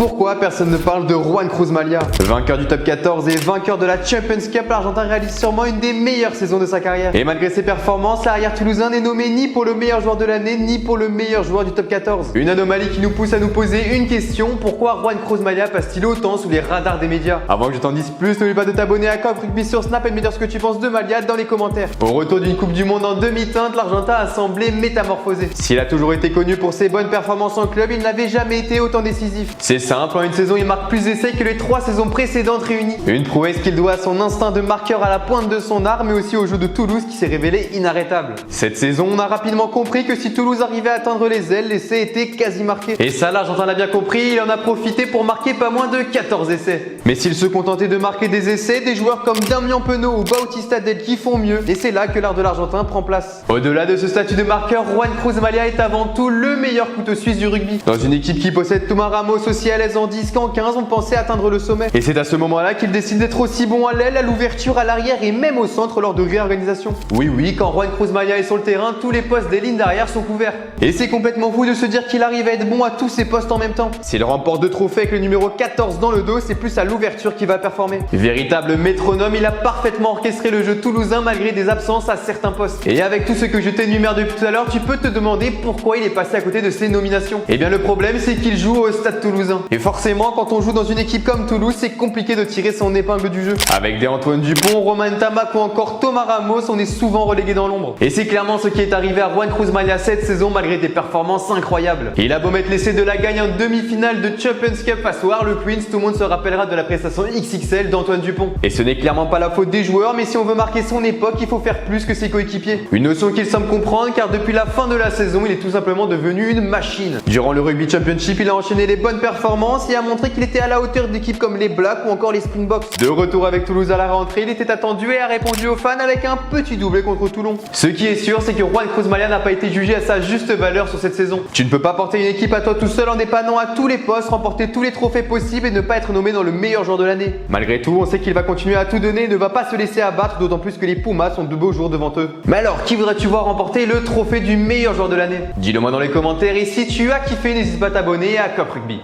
Pourquoi personne ne parle de Juan Cruz Malia? Vainqueur du top 14 et vainqueur de la Champions Cup, l'Argentin réalise sûrement une des meilleures saisons de sa carrière. Et malgré ses performances, l'arrière toulousain n'est nommé ni pour le meilleur joueur de l'année, ni pour le meilleur joueur du top 14. Une anomalie qui nous pousse à nous poser une question: pourquoi Juan Cruz Malia passe-t-il autant sous les radars des médias? Avant que je t'en dise plus, n'oublie pas de t'abonner à Cop Rugby sur Snap et de me dire ce que tu penses de Malia dans les commentaires. Au retour d'une Coupe du Monde en demi-teinte, l'Argentin a semblé métamorphosé. S'il a toujours été connu pour ses bonnes performances en club, il n'avait jamais été autant décisif. C'est simple, en une saison, il marque plus d'essais que les 3 saisons précédentes réunies. Une prouesse qu'il doit à son instinct de marqueur à la pointe de son art, mais aussi au jeu de Toulouse qui s'est révélé inarrêtable. Cette saison, on a rapidement compris que si Toulouse arrivait à atteindre les ailes, l'essai était quasi marqué. Et ça, l'Argentin l'a bien compris, il en a profité pour marquer pas moins de 14 essais. Mais s'il se contentait de marquer des essais, des joueurs comme Damien Penaud ou Bautista Delqui font mieux. Et c'est là que l'art de l'Argentin prend place. Au-delà de ce statut de marqueur, Juan Cruz Malia est avant tout le meilleur couteau suisse du rugby. Dans une équipe qui possède Thomas Ramos aussi à l'aise en 10 qu'en 15, on pensait atteindre le sommet. Et c'est à ce moment-là qu'il décide d'être aussi bon à l'aile, à l'ouverture, à l'arrière et même au centre lors de réorganisation. Oui, quand Juan Cruz Malia est sur le terrain, tous les postes des lignes d'arrière sont couverts. Et c'est complètement fou de se dire qu'il arrive à être bon à tous ces postes en même temps. S'il remporte 2 trophées avec le numéro 14 dans le dos, c'est plus à l'ouverture qu'il va performer. Véritable métronome, il a parfaitement orchestré le jeu toulousain malgré des absences à certains postes. Et avec tout ce que je t'énumère depuis tout à l'heure, tu peux te demander pourquoi il est passé à côté de ces nominations. Et bien le problème, c'est qu'il joue au Stade Toulousain. Et forcément, quand on joue dans une équipe comme Toulouse, c'est compliqué de tirer son épingle du jeu. Avec des Antoine Dupont, Romain Tamac ou encore Thomas Ramos, on est souvent relégué dans l'ombre. Et c'est clairement ce qui est arrivé à Juan Cruz Malia cette saison malgré des performances incroyables. Il a beau mettre l'essai de la gagne en demi-finale de Champions Cup face aux Harlequins, tout le monde se rappellera de la prestation XXL d'Antoine Dupont. Et ce n'est clairement pas la faute des joueurs, mais si on veut marquer son époque, il faut faire plus que ses coéquipiers. Une notion qu'il semble comprendre car depuis la fin de la saison, il est tout simplement devenu une machine. Durant le Rugby Championship, il a enchaîné les bonnes performances et a montré qu'il était à la hauteur d'équipes comme les Blacks ou encore les Springboks. De retour avec Toulouse à la rentrée, il était attendu et a répondu aux fans avec un petit doublé contre Toulon. Ce qui est sûr, c'est que Juan Cruz Malia n'a pas été jugé à sa juste valeur sur cette saison. Tu ne peux pas porter une équipe à toi tout seul en dépannant à tous les postes, remporter tous les trophées possibles et ne pas être nommé dans le meilleur joueur de l'année. Malgré tout, on sait qu'il va continuer à tout donner et ne va pas se laisser abattre, d'autant plus que les Pumas ont de beaux jours devant eux. Mais alors, qui voudrais-tu voir remporter le trophée du meilleur joueur de l'année? Dis-le moi dans les commentaires et si tu as kiffé, n'hésite pas à t'abonner à Cop Rugby.